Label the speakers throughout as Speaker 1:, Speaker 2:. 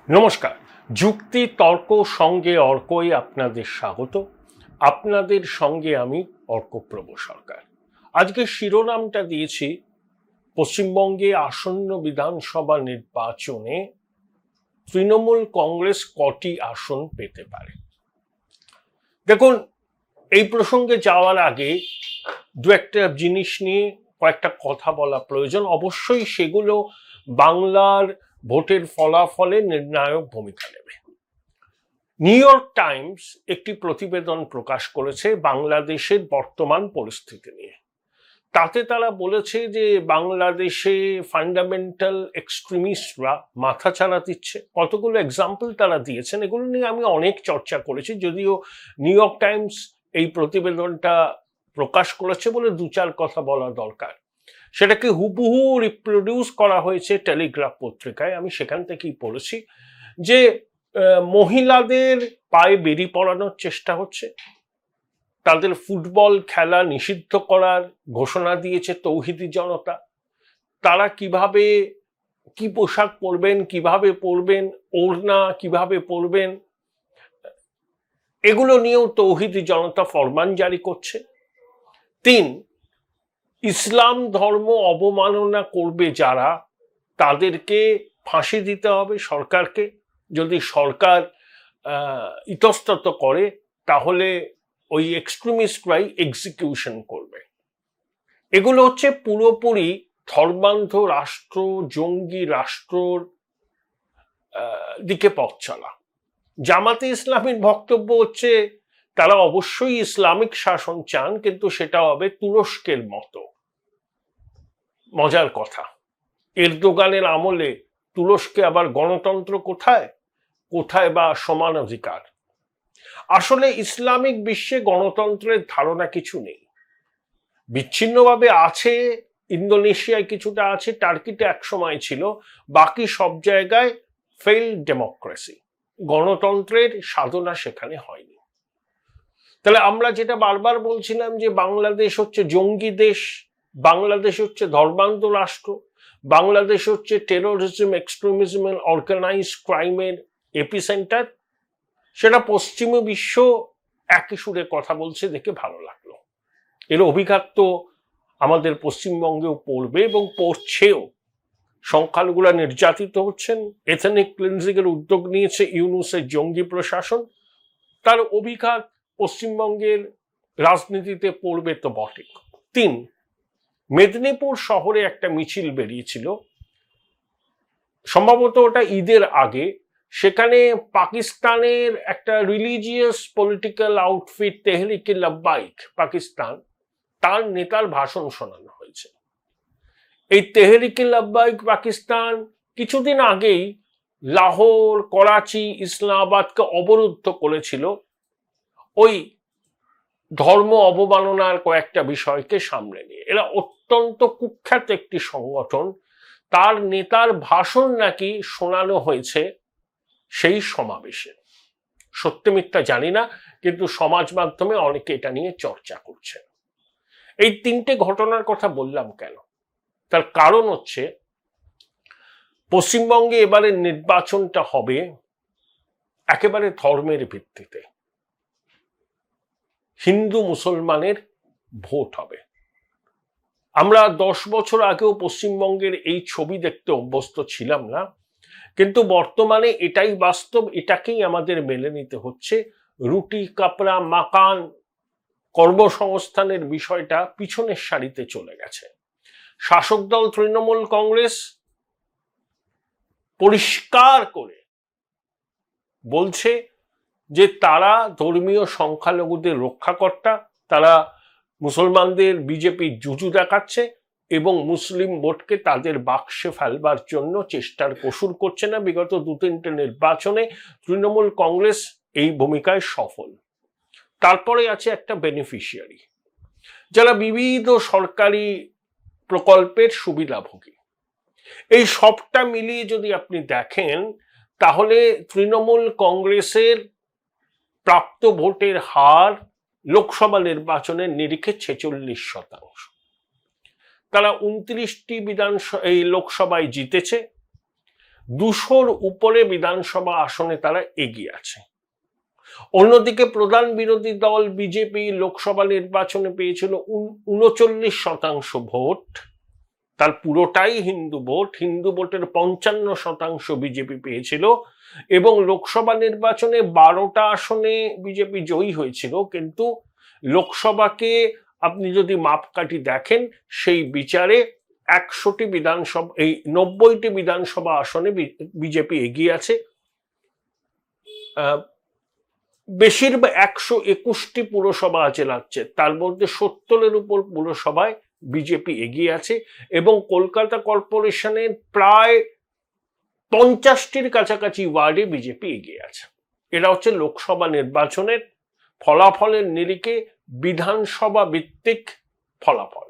Speaker 1: নমস্কার। যুক্তি তর্ক সঙ্গে অর্কই আপনাদের স্বাগত। আপনাদের সঙ্গে আমি অর্কপ্রভ সরকার। আজকে শিরোনামটা দিয়েছি পশ্চিমবঙ্গে আসন্ন বিধানসভা নির্বাচনে তৃণমূল কংগ্রেস কটি আসন পেতে পারে। দেখুন, এই প্রসঙ্গে যাওয়ার আগে দু একটা জিনিস নিয়ে কয়েকটা কথা বলা প্রয়োজন। অবশ্যই সেগুলো বাংলার ভোটের ফলাফলে নির্ণায়ক ভূমিকা নেবে। নিউ ইয়র্ক টাইমস একটি প্রতিবেদন প্রকাশ করেছে বাংলাদেশের বর্তমান পরিস্থিতি নিয়ে। তাতে তারা বলেছে যে বাংলাদেশে ফান্ডামেন্টাল এক্সট্রিমিস্টরা মাথাচাড়া দিচ্ছে। কতগুলো এক্সাম্পল তারা দিয়েছেন, এগুলো নিয়ে আমি অনেক চর্চা করেছি, যদিও নিউ ইয়র্ক টাইমস এই প্রতিবেদনটা প্রকাশ করেছে বলে দু চার কথা বলা দরকার। সেটাকে হুবহু রিপ্রোডিউস করা হয়েছে টেলিগ্রাফ পত্রিকায়। আমি সেখান থেকেই পড়েছি যে মহিলাদের পায়ে বেরি পড়ানোর চেষ্টা হচ্ছে, তাদের ফুটবল খেলা নিষিদ্ধ করার ঘোষণা দিয়েছে তৌহিদি জনতা। তারা কিভাবে কি পোশাক পরবেন, কিভাবে পরবেন, ওড়না কিভাবে পরবেন, এগুলো নিয়েও তৌহিদি জনতা ফরমান জারি করছে। 3, ইসলাম ধর্ম অবমাননা করবে যারা, তাদেরকে ফাঁসি দিতে হবে সরকারকে। যদি সরকার ইতস্তত করে তাহলে ওই এক্সট্রিমিস্টরাই এক্সিকিউশন করবে। এগুলো হচ্ছে পুরোপুরি ধর্মান্ধ রাষ্ট্র, জঙ্গি রাষ্ট্রর দিকে পথ চলা। জামাতে ইসলামীর বক্তব্য হচ্ছে তারা অবশ্যই ইসলামিক শাসন চান, কিন্তু সেটা হবে তুরস্কের মতো। মজার কথা, এরদোগানের আমলে তুরস্কে আবার গণতন্ত্র কোথায়, কোথায় বা সমান অধিকার? আসলে ইসলামিক বিশ্বে গণতন্ত্রের ধারণা কিছু নেই। বিচ্ছিন্নভাবে আছে, ইন্দোনেশিয়ায় কিছুটা আছে, টার্কিতে একসময় ছিল, বাকি সব জায়গায় ফেইল্ড ডেমোক্রেসি। গণতন্ত্রের সাধনা সেখানে হয়নি। তাহলে আমরা যেটা বারবার বলছিলাম যে বাংলাদেশ হচ্ছে জঙ্গি দেশ, বাংলাদেশ হচ্ছে ধর্মান্ধ রাষ্ট্র, বাংলাদেশ হচ্ছে টেরোরিজম, এক্সট্রিমিজম, অর্গানাইজড ক্রাইমের এপিসেন্টার, সেটা পশ্চিমী বিশ্ব একই সুরে কথা বলছে দেখে ভালো লাগলো। এর অভিঘাত তো আমাদের পশ্চিমবঙ্গেও পড়বে এবং পড়ছেও। সংখ্যালঘুরা নির্যাতিত হচ্ছেন, এথনিক ক্লিনজিং এর উদ্যোগ নিয়েছে ইউনূসের জঙ্গি প্রশাসন, তার অভিঘাত পশ্চিমবঙ্গের রাজনীতিতে পড়বে তো বটে। 3, মেদিনীপুর শহরে একটা মিছিল বেরিয়েছিল, সম্ভবত ওটা ঈদের আগে। সেখানে পাকিস্তানের একটা রিলিজিয়াস পলিটিক্যাল আউটফিট তেহরিকে লাব্বাইক পাকিস্তান, তার নেতার ভাষণ শোনানো হয়েছে। এই তেহরিকে লাব্বাইক পাকিস্তান কিছুদিন আগেই লাহোর, করাচি, ইসলামাবাদকে অবরুদ্ধ করেছিল ওই ধর্ম অবমাননার কয়েকটা বিষয়কে সামনে নিয়ে। এরা অত্যন্ত কুখ্যাত একটি সংগঠন। তার নেতার ভাষণ নাকি শোনানো হয়েছে সেই সমাবেশে। সত্যি মিথ্যা জানি না, কিন্তু সমাজ মাধ্যমে অনেকে এটা নিয়ে চর্চা করছে। এই 3টে ঘটনার কথা বললাম কেন? তার কারণ হচ্ছে পশ্চিমবঙ্গে এবারে নির্বাচনটা হবে একেবারে ধর্মের ভিত্তিতে। হিন্দু মুসলমানের ভোট হবে। আমরা 10 বছর আগেও পশ্চিমবঙ্গের এই ছবি দেখতে অভ্যস্ত ছিলাম না, কিন্তু বর্তমানে এটাই বাস্তব, এটাকেই আমাদের মেনে নিতে হচ্ছে। রুটি কাপড়া মাকান, কর্মসংস্থানের বিষয়টা পিছনের সারিতে চলে গেছে। শাসক দল তৃণমূল কংগ্রেস পরিষ্কার করে বলছে যে তারা ধর্মীয় সংখ্যালঘুদের রক্ষাকর্তা, তারা মুসলমানদের বিজেপি জুজু দেখাচ্ছে এবং মুসলিম ভোটকে তাদের বাক্সে ফেলবার জন্য চেষ্টার কসুর করছে না। বিগত 2-3টে নির্বাচনে তৃণমূল কংগ্রেস এই ভূমিকায় সফল। তারপরে আছে একটা বেনিফিশিয়ারি, যারা বিবিধ সরকারি প্রকল্পের সুবিধাভোগী। এই সবটা মিলিয়ে যদি আপনি দেখেন তাহলে তৃণমূল কংগ্রেসের প্রাপ্ত ভোটের হার লোকসভা নির্বাচনের নিরিখে 46%। তারা 29টি এই লোকসভায় জিতেছে, 200-র উপরে বিধানসভা আসনে তারা এগিয়ে আছে। অন্যদিকে প্রধান বিরোধী দল বিজেপি লোকসভা নির্বাচনে পেয়েছিল 39% ভোট, তার পুরোটাই হিন্দু ভোট। হিন্দু ভোটের 55% বিজেপি পেয়েছিল এবং লোকসভা নির্বাচনে 12টা আসনে বিজেপি জয়ী হয়েছিল, কিন্তু লোকসভাকে আপনি যদি মাপকাঠি দেখেন সেই বিচারে 100টি বিধানসভা, এই 90টি বিধানসভা আসনে বিজেপি এগিয়ে আছে। বেশিরভাগ 121টি পুরসভা আছে রাজ্যে, তার মধ্যে 70-এর উপর পুরসভায় বিজেপি এগিয়ে আছে এবং কলকাতা কর্পোরেশনের প্রায় 50টির কাছাকাছি ওয়ার্ডে বিজেপি এগিয়ে আছে। এটা হচ্ছে লোকসভা নির্বাচনের ফলাফলের নিরিখে বিধানসভা ভিত্তিক ফলাফল।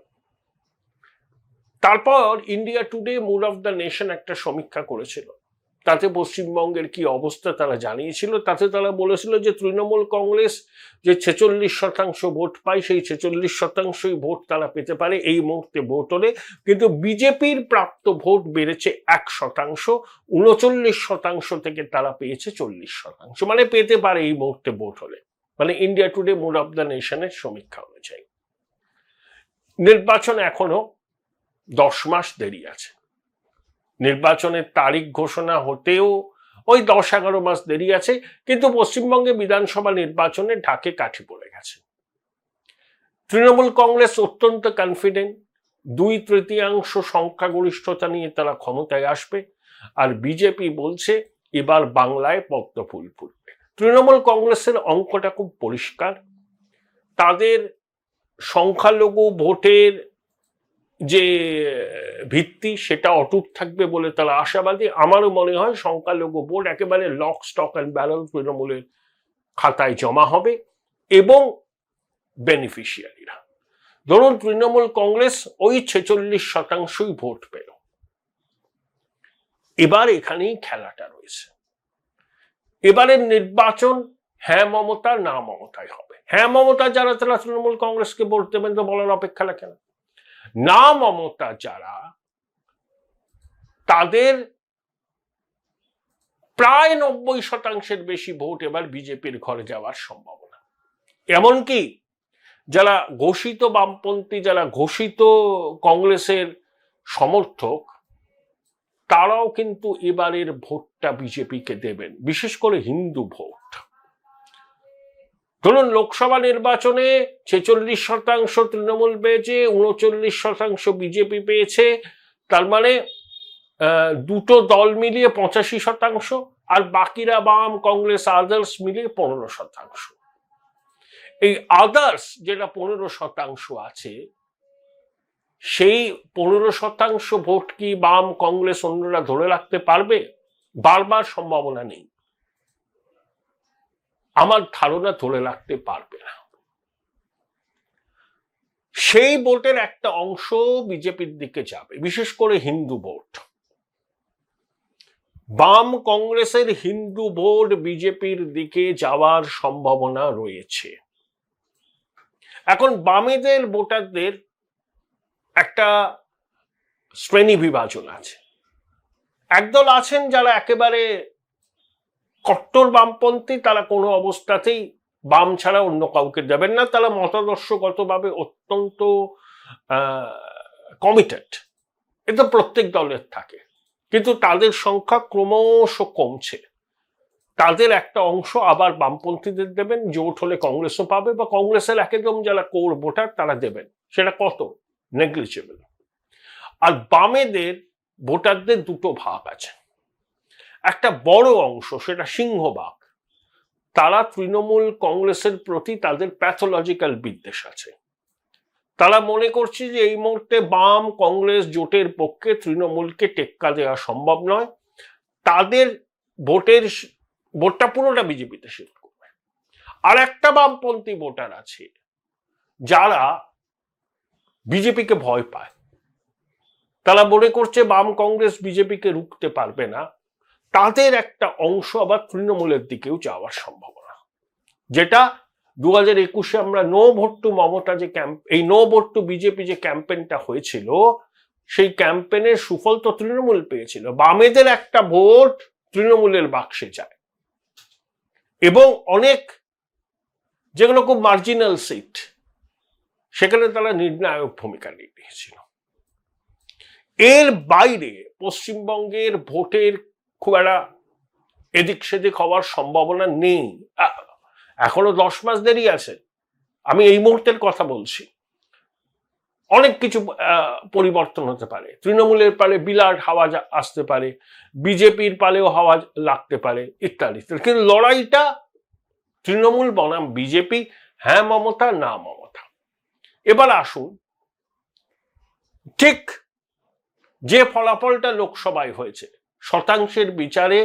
Speaker 1: তারপর India Today mood of the nation একটা সমীক্ষা করেছিল, তাতে পশ্চিমবঙ্গের কি অবস্থা তারা জানিয়েছিল। তাতে তারা বলেছিল যে তৃণমূল কংগ্রেস যে 46% ভোট পায়, সেই 46%ই ভোট তারা পেতে পারে এই মুহূর্তে ভোট হলে, কিন্তু বিজেপির প্রাপ্ত ভোট বেড়েছে 1%, 39% থেকে তারা পেয়েছে 40%, মানে পেতে পারে এই মুহূর্তে ভোট হলে, মানে India Today mood of the নেশনের সমীক্ষা অনুযায়ী। নির্বাচন এখনো 10 মাস দেরি আছে, নির্বাচনের তারিখ ঘোষণা হতেও ওই 10-11 মাস দেরি আছে, কিন্তু পশ্চিমবঙ্গে বিধানসভা নির্বাচনে ঢাকে কাঠি পড়ে গেছে। তৃণমূল কংগ্রেস অত্যন্ত কনফিডেন্ট, 2/3 সংখ্যাগরিষ্ঠতা নিয়ে তারা ক্ষমতায় আসবে, আর বিজেপি বলছে এবার বাংলায় পদ্ম ফুল ফুটবে। তৃণমূল কংগ্রেসের অঙ্কটা খুব পরিষ্কার, তাদের সংখ্যালঘু ভোটের যে ভিত্তি সেটা অটুট থাকবে বলে তারা আশাবাদী। আমারও মনে হয় সংখ্যালঘু ভোট একেবারে লক স্টক অ্যান্ড ব্যারেল তৃণমূলের খাতায় জমা হবে এবং বেনিফিশিয়ারিরা, ধরুন তৃণমূল কংগ্রেস ওই 46%ই ভোট পেল। এবার এখানেই খেলাটা রয়েছে। এবারের নির্বাচন হ্যাঁ মমতা না মমতায় হবে। হ্যাঁ মমতা যারা তারা তৃণমূল কংগ্রেসকে ভোট দেবেন, তো বলার অপেক্ষা রাখে না। না মমতা যারা, তাদের প্রায় 90%-এর বেশি ভোট এবার বিজেপির ঘরে যাওয়ার সম্ভাবনা। এমনকি যারা ঘোষিত বামপন্থী, যারা ঘোষিত কংগ্রেসের সমর্থক, তারাও কিন্তু এবারের ভোটটা বিজেপিকে দেবেন, বিশেষ করে হিন্দু ভোট। ধরুন লোকসভা নির্বাচনে 46% তৃণমূল পেয়েছে, 39% বিজেপি পেয়েছে, তার মানে দুটো দল মিলিয়ে 85%, আর বাকিরা বাম কংগ্রেস আদার্স মিলিয়ে 15%। এই আদার্স যেটা 15% আছে, সেই 15% ভোট কি বাম কংগ্রেস অন্যরা ধরে রাখতে পারবে? বারবার সম্ভাবনা নেই, আমার ধারণা ধরে রাখতে পারবে না। সেই ভোটের একটা অংশ বিজেপির দিকে যাবে, বিশেষ করে হিন্দু ভোট। বাম কংগ্রেসের হিন্দু ভোট বিজেপির দিকে যাওয়ার সম্ভাবনা রয়েছে। এখন বামেদের ভোটারদের একটা শ্রেণী বিভাজন আছে। একদল আছেন যারা একেবারে কট্টর বামপন্থী, তারা কোনো অবস্থাতেই বাম ছাড়া অন্য কাউকে দেবেন না, তারা মতাদর্শগতভাবে অত্যন্ত কমিটেড। এটা প্রত্যেক দলের থাকে, কিন্তু তাদের সংখ্যা ক্রমশ কমছে। তাদের একটা অংশ আবার বামপন্থীদের দেবেন, জোট হলে কংগ্রেসও পাবে, বা কংগ্রেসের একদম যারা কোর ভোটার তারা দেবেন, সেটা কত নেগলিজেবল। আর বামেদের ভোটারদের দুটো ভাগ আছে। একটা বড় অংশ, সেটা সিংহভাগ, তারা তৃণমূল কংগ্রেসের প্রতি তাদের প্যাথোলজিক্যাল বিদ্বেষ আছে। তারা মনে করছে যে এই মুহূর্তে বাম কংগ্রেস জোটের পক্ষে তৃণমূলকে টেক্কা দেওয়া সম্ভব নয়, তাদের ভোটটা পুরোটা বিজেপিতে শিফট করবে। আর একটা বামপন্থী ভোটার আছে যারা বিজেপিকে ভয় পায়, তারা মনে করছে বাম কংগ্রেস বিজেপিকে রুখতে পারবে না, তাদের একটা অংশ আবার তৃণমূলের দিকেও যাওয়ার সম্ভাবনা। যেটা 2021-এ আমরা নো ভোট টু মমতা যে এই নো ভোট টু বিজেপি যে ক্যাম্পেইনটা হয়েছিল, সেই ক্যাম্পেনের সুফল তো তৃণমূল পেয়েছিল। বামেদের একটা ভোট তৃণমূলের বাক্সে যায়, এবং অনেক যেগুলো খুব মার্জিনাল সিট, সেখানে তারা নির্ণায়ক ভূমিকা নিয়েছিল। এর বাইরে পশ্চিমবঙ্গের ভোটের খুব একটা এদিক সেদিক হওয়ার সম্ভাবনা নেই। এখনো 10 মাস দেরি আছে, আমি এই মুহূর্তের কথা বলছি। অনেক কিছু পরিবর্তন হতে পারে। তৃণমূলের পালে বিরাট হাওয়া আসতে পারে, বিজেপির পালেও হাওয়া লাগতে পারে, ইত্যাদি। কিন্তু লড়াইটা তৃণমূল বনাম বিজেপি, হ্যাঁ মমতা না মমতা। এবার আসুন, ঠিক যে ফলাফলটা লোকসভায় হয়েছে, শতাংশের বিচারে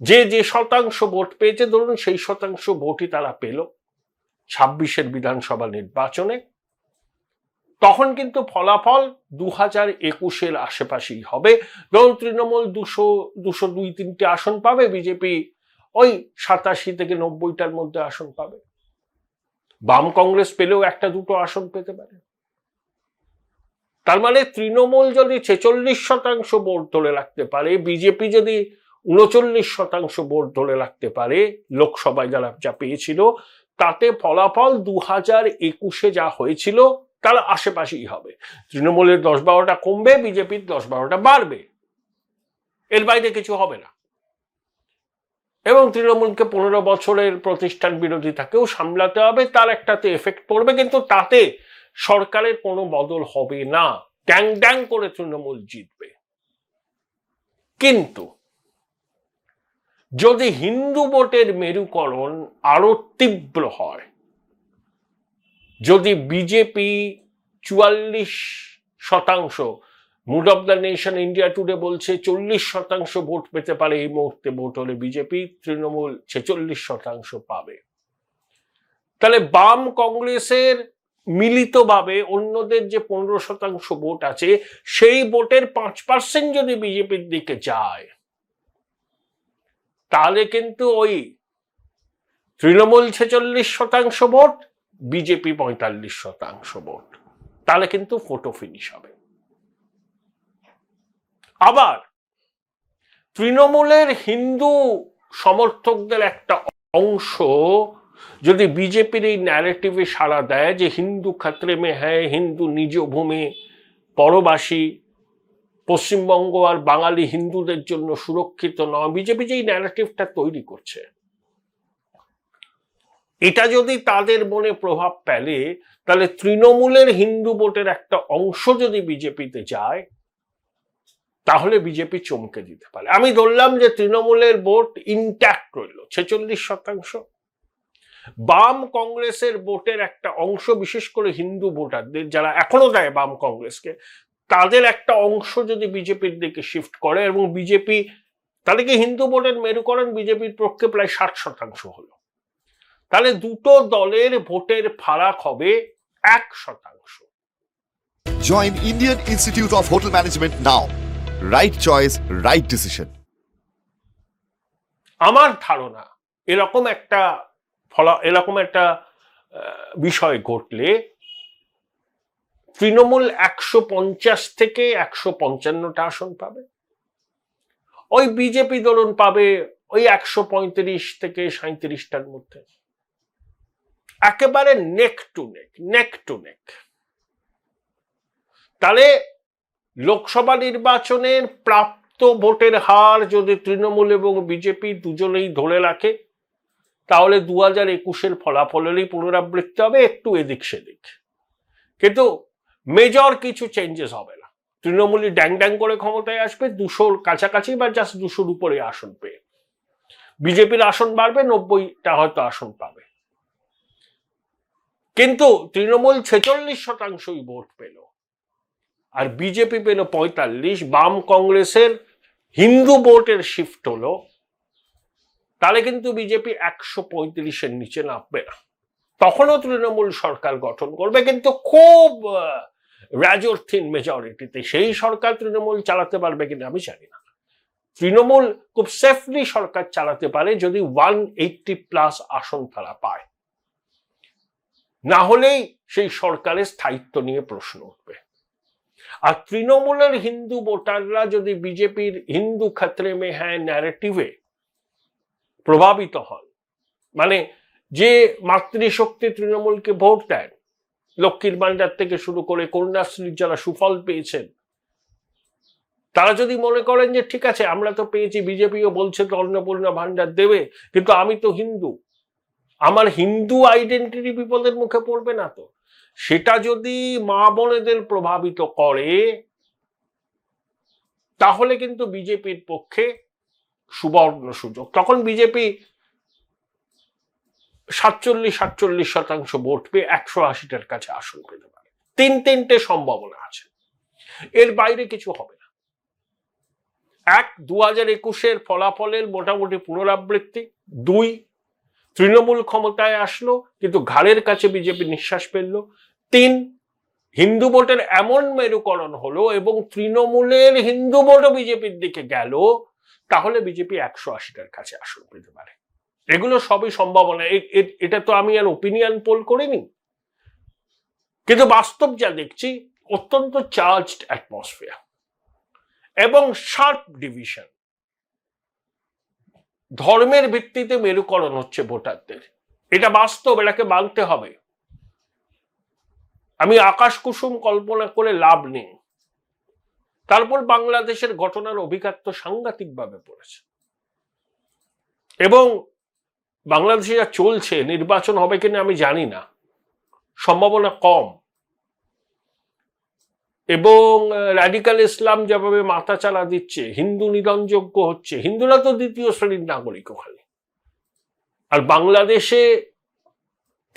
Speaker 1: যে যে শতাংশ ভোট পেয়েছে, ধরুন সেই শতাংশ ভোটই তারা পেল 26-এর বিধানসভা নির্বাচনে, তখন কিন্তু ফলাফল 2021-এর আশেপাশেই হবে। ধরুন তৃণমূল 200-202-3টে আসন পাবে, বিজেপি ওই 87 থেকে 90টার মধ্যে আসন পাবে, বাম কংগ্রেস পেলেও 1-2টো আসন পেতে পারে। তার মানে তৃণমূল যদি 46% ভোট ধরে রাখতে পারে, বিজেপি যদি 39% ভোট ধরে রাখতে পারে লোকসভায় যারা যা পেয়েছিল, তাতে ফলাফল 2021-এ যা হয়েছিল তার আশেপাশেই হবে। তৃণমূলের 10-12টা কমবে, বিজেপির 10-12টা বাড়বে, এর বাইরে কিছু হবে না। এবং তৃণমূলকে 15 বছরের প্রতিষ্ঠান বিরোধিতাকেও সামলাতে হবে, তার একটাতে এফেক্ট পড়বে, কিন্তু তাতে সরকারের কোনো বদল হবে না। ড্যাং ড্যাং করে তৃণমূল জিতবে। কিন্তু যদি হিন্দু ভোটের মেরুকরণ আরো তীব্র হয়, যদি BJP 44%, mood of the nation India Today বলছে 40% ভোট পেতে পারে এই মুহূর্তে ভোট হলে বিজেপি, তৃণমূল 46% পাবে, তাহলে বাম কংগ্রেসের মিলিতভাবে অন্যদের যে 15% ভোট আছে, সেই ভোটের 5% যদি বিজেপির দিকে যায়, তাহলে কিন্তু ওই তৃণমূল 46% ভোট, বিজেপি 45% ভোট, তাহলে কিন্তু ফটো ফিনিশ হবে। আবার তৃণমূলের হিন্দু সমর্থকদের একটা অংশ যদি বিজেপির এই ন্যারেটিভে সাড়া দেয় যে হিন্দু খাতরে মে হ্যায়, হিন্দু নিজ ভূমি পরবাসী, পশ্চিমবঙ্গ আর বাঙালি হিন্দুদের জন্য সুরক্ষিত নয়, বিজেপি যে ন্যারেটিভটা তৈরি করছে, এটা যদি তাদের মনে প্রভাব ফেলে, তাহলে তৃণমূলের হিন্দু ভোটের একটা অংশ যদি বিজেপিতে যায়, তাহলে বিজেপি চমকে দিতে পারে। আমি ধরলাম যে তৃণমূলের ভোট ইনট্যাক্ট রইল 46%, বাম কংগ্রেসের ভোটের একটা অংশ, বিশেষ করে হিন্দু ভোটারদের যারা এখনো দেয় বাম কংগ্রেসকে, তাদের একটা অংশ যদি বিজেপির দিকে শিফট করে, এবং বিজেপি তাহলে কি হিন্দু ভোটের মেরুকরণ বিজেপির পক্ষে প্রায় 60% হলো, তাহলে দুটো দলের ভোটের ফারাক হবে 1%।
Speaker 2: Join Indian Institute of Hotel Management now. Right choice, right decision.
Speaker 1: আমার ধারণা এরকম একটা বিষয় ঘটলে তৃণমূল 150 থেকে 155টা আসন পাবে, ওই বিজেপি ধরুন পাবে ওই 135 থেকে 37টার মধ্যে, একেবারে নেক টু নেক। তাহলে লোকসভা নির্বাচনের প্রাপ্ত ভোটের হার যদি তৃণমূল এবং বিজেপি দুজনেই ধরে রাখে, তাহলে 2021-এর ফলাফলেরই পুনরাবৃত্তি হবে, একটু এদিক সেদিক, কিন্তু মেজর কিছু চেঞ্জেস হবে না। তৃণমূলই ড্যাং ড্যাং করে ক্ষমতায় আসবে 200-র কাছাকাছি বা জাস্ট 200-র উপরে আসন পেয়ে, বিজেপির আসন বাড়বে, 90টা হয়তো আসন পাবে। কিন্তু তৃণমূল 46%ই ভোট পেল আর বিজেপি পেল 45, বাম কংগ্রেসের হিন্দু ভোটের শিফট হলো, তাহলে কিন্তু বিজেপি 135-এর নিচে নামবে না। তখনও তৃণমূল সরকার গঠন করবে, কিন্তু খুব রাজোর থিন মেজরিটিতে। সেই সরকার তৃণমূল চালাতে পারবে কিনা আমি জানি না। তৃণমূল খুব সেফলি সরকার চালাতে পারে যদি 180+ আসন তারা পায়, না হলেই সেই সরকারের স্থায়িত্ব নিয়ে প্রশ্ন উঠবে। আর তৃণমূলের হিন্দু ভোটাররা যদি বিজেপির হিন্দু খতরে মে হ্যায় ন্যারেটিভে প্রভাবিত হন, মানে যে মাতৃশক্তি তৃণমূলকে ভোট দেন, লক্ষ্মীর ভান্ডার থেকে শুরু করে কন্যাশ্রীর যারা সুফল পেয়েছেন, তারা যদি মনে করেন যে ঠিক আছে আমরা তো পেয়েছি, বিজেপিও বলছে তো অন্নপূর্ণা ভান্ডার দেবে, কিন্তু আমি তো হিন্দু, আমার হিন্দু আইডেন্টিটি বিপদের মুখে পড়বে না তো, সেটা যদি মা বোনেদের প্রভাবিত করে, তাহলে কিন্তু বিজেপির পক্ষে সুবর্ণ সুযোগ। তখন বিজেপি 47-48% ভোট পেয়ে 180টার কাছে আসন পেতে পারে। তিনটে সম্ভাবনা আছে, এর বাইরে কিছু হবে না। 2021-এর ফলাফলের মোটামুটি পুনরাবৃত্তি। 2, তৃণমূল ক্ষমতায় আসলো কিন্তু ঘাড়ের কাছে বিজেপি নিঃশ্বাস ফেলল। 3, হিন্দু ভোটের এমন মেরুকরণ হলো এবং তৃণমূলের হিন্দু ভোটও বিজেপির দিকে গেল, তাহলে বিজেপি 180টার কাছে আসন পেতে পারে। এগুলো সবই সম্ভাবনা। এটা তো আমি আর ওপিনিয়ন পোল করিনি, কিন্তু বাস্তব যা দেখছি অত্যন্ত চার্জড অ্যাটমসফিয়ার এবং শার্প ডিভিশন। ধর্মের ভিত্তিতে মেরুকরণ হচ্ছে ভোটারদের, এটা বাস্তব, এটাকে মানতে হবে। আমি আকাশ কুসুম কল্পনা করে লাভ নেই। তারপর বাংলাদেশের ঘটনার অভিঘাত তো সাংঘাতিকভাবে পড়েছে, এবং বাংলাদেশে যা চলছে, নির্বাচন হবে কিনা আমি জানি না, সম্ভাবনা কম। এবং র্যাডিক্যাল ইসলাম যেভাবে মাথা চালা দিচ্ছে, হিন্দু নিধনযোগ্য হচ্ছে, হিন্দুরা তো দ্বিতীয় শ্রেণীর নাগরিক ওখানে। আর বাংলাদেশে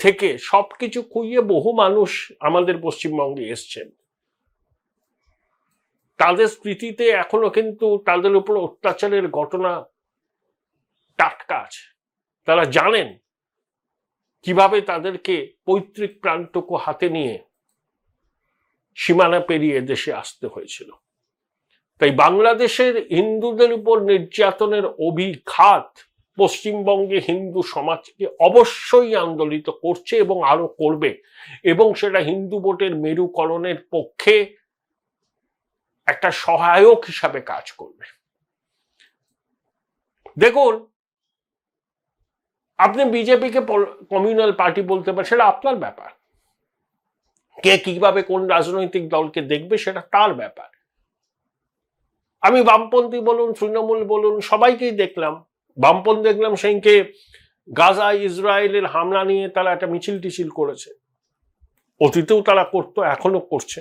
Speaker 1: থেকে সবকিছু খুইয়ে বহু মানুষ আমাদের পশ্চিমবঙ্গে এসছেন, তাদের স্মৃতিতে এখনো কিন্তু তাদের উপর অত্যাচারের ঘটনা টাটকা আছে। তারা জানেন কিভাবে তাদেরকে পৈতৃক প্রাণটুকু হাতে নিয়ে সীমানা পেরিয়ে দেশে আসতে হয়েছিল। তাই বাংলাদেশের হিন্দুদের উপর নির্যাতনের অভিঘাত পশ্চিমবঙ্গে হিন্দু সমাজকে অবশ্যই আন্দোলিত করছে এবং আরো করবে, এবং সেটা হিন্দু ভোটের মেরুকরণের পক্ষে একটা সহায়ক হিসাবে কাজ করবে। দেখুন, আপনি বিজেপিকে কমিউনাল পার্টি বলতে পারেন, সেটা আপনার ব্যাপার। কে কিভাবে কোন রাজনৈতিক দলকে দেখবে সেটা তার ব্যাপার। আমি বামপন্থী বলুন, তৃণমূল বলুন, সবাইকেই দেখলাম। বামপন্থী দেখলাম সেদিনকে গাজায় ইসরায়েলের হামলা নিয়ে তারা একটা মিছিল টিছিল করেছে, অতীতেও তারা করতো, এখনো করছে।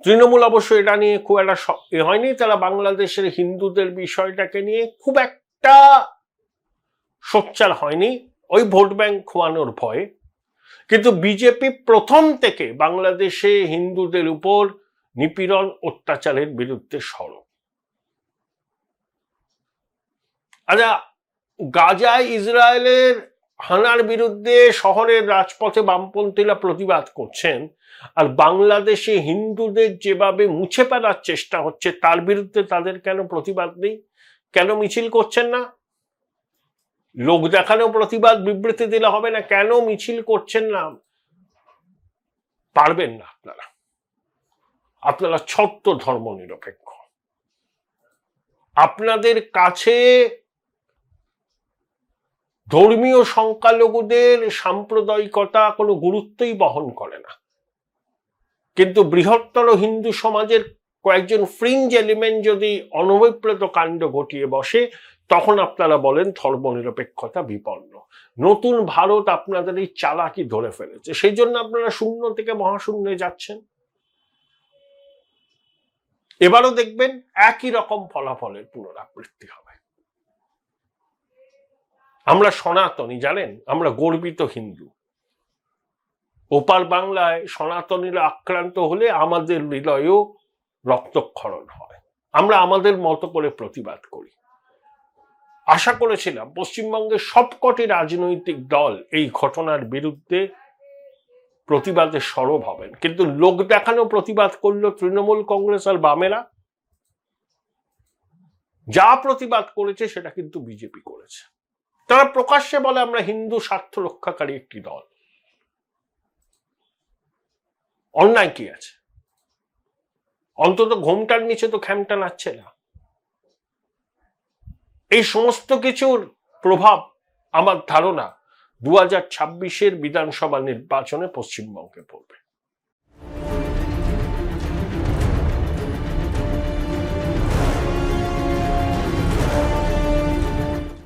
Speaker 1: তৃণমূল অবশ্য এটা নিয়ে খুব একটা হয়নি, তারা বাংলাদেশের হিন্দুদের বিষয়টাকে নিয়ে খুব একটা সোচ্চার হয়নি, ওই ভোট ব্যাংক খোয়ানোর ভয়ে। কিন্তু বিজেপি প্রথম থেকে বাংলাদেশে হিন্দুদের উপর নিপীড়ন অত্যাচারের বিরুদ্ধে সরব। আচ্ছা, গাজায় ইসরায়েলের হানার বিরুদ্ধে শহরের রাজপথে বামপন্থীরা প্রতিবাদ করছেন, আর বাংলাদেশে হিন্দুদের যেভাবে মুছে ফেলার চেষ্টা হচ্ছে তার বিরুদ্ধে তাদের কেন প্রতিবাদ নেই? কেন মিছিল করছেন না? লোক দেখানো প্রতিবাদ বিবৃতি দিলে হবে না, কেন মিছিল করছেন না? পারবেন না আপনারা। আপনারা ছোট্ট ধর্ম নিরপেক্ষ, আপনাদের কাছে ধর্মীয় সংখ্যালঘুদের সাম্প্রদায়িকতা কোনো গুরুত্বই বহন করে না। কিন্তু বৃহত্তর হিন্দু সমাজের কয়েকজন ফ্রিঞ্জ এলিমেন্ট যদি অনভিপ্রেত কাণ্ড ঘটিয়ে বসে, তখন আপনারা বলেন ধর্মনিরপেক্ষতা বিপন্ন। নতুন ভারত আপনাদের এই চালাকি ধরে ফেলেছে, সেই জন্য আপনারা শূন্য থেকে মহাশূন্যে যাচ্ছেন। এবারও দেখবেন একই রকম ফলাফলের পুনরাবৃত্তি হবে। আমরা সনাতনী, জানেন, আমরা গর্বিত হিন্দু। ওপার বাংলায় সনাতনীরা আক্রান্ত হলে আমাদের হৃদয়েও রক্তক্ষরণ হয়। আমরা আমাদের মতো করে প্রতিবাদ করি। আশা করেছিলাম পশ্চিমবঙ্গের সবকটি রাজনৈতিক দল এই ঘটনার বিরুদ্ধে প্রতিবাদে সরব হবেন, কিন্তু লোক দেখানো প্রতিবাদ করলো তৃণমূল, কংগ্রেস আর বামেরা। যা প্রতিবাদ করেছে সেটা কিন্তু বিজেপি করেছে। তারা প্রকাশ্যে বলে আমরা হিন্দু স্বার্থ রক্ষাকারী একটি দল। অন্যায় কি আছে? অন্তত ঘোমটার নিচে তো খ্যামটা নাচছে না। এই সমস্ত কিছুর প্রভাব আমার ধারণা 2026 বিধানসভা নির্বাচনে পশ্চিমবঙ্গে পড়বে।